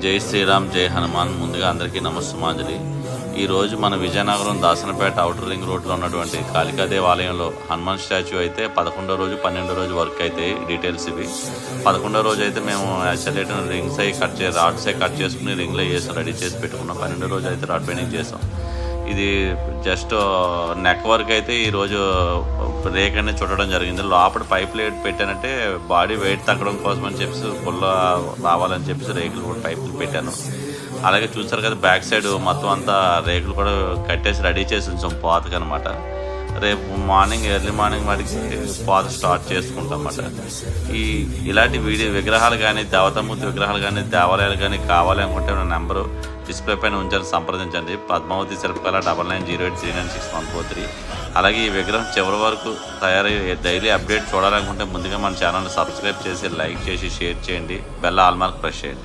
జై శ్రీరామ్, జై హనుమాన్. ముందుగా అందరికీ నమస్సుమాంజలి. ఈరోజు మన విజయనగరం దాసనపేట ఔటర్ రింగ్ రోడ్లో ఉన్నటువంటి కాళికాదేవి ఆలయంలో హనుమాన్ స్టాచ్యూ అయితే 11వ రోజు 12వ రోజు వర్క్ అయితే డీటెయిల్స్ ఇవి. 11వ రోజు అయితే మేము యాక్చువల్ రింగ్స్ అవి రాడ్స్ అవి కట్ చేసుకుని రింగ్లో వేసాం, రెడీ చేసి పెట్టుకున్నాం. 12వ రోజు అయితే రాడ్ పెయింటింగ్ చేసాం. ఇది జస్ట్ నెక్ వర్క్ అయితే ఈరోజు రేక్ అనేది చుట్టడం జరిగింది. లోపల పైప్ లైట్ పెట్టానంటే బాడీ వెయిట్ తగ్గడం కోసం అని చెప్పేసి పుల్ల రావాలని చెప్పేసి రేకులు కూడా పైపులు పెట్టాను. అలాగే చూస్తారు కదా, బ్యాక్ సైడ్ మొత్తం అంతా రేకులు కూడా కట్టేసి రెడీ చేసి ఉంచాం పోతకి అనమాట. రేపు మార్నింగ్ ఎర్లీ మార్నింగ్ వాటికి పోత స్టార్ట్ చేసుకుంటాం అన్నమాట. ఇలాంటి విగ్రహాలు కానీ, దేవతామూర్తి విగ్రహాలు కానీ, దేవాలయాలు కానీ కావాలి అనుకుంటే నా నెంబరు డిస్ప్లే పైన ఉంచాలని సంప్రదించండి. పద్మావతి శిల్పకళ 9908396143. అలాగే ఈ విగ్రహం చివరి వరకు తయారయ్యే డైలీ అప్డేట్ చూడాలనుకుంటే ముందుగా మన ఛానల్ని సబ్స్క్రైబ్ చేసి, లైక్ చేసి, షేర్ చేయండి. బెల్ ఆల్ మార్క్ ప్రెస్ చేయండి.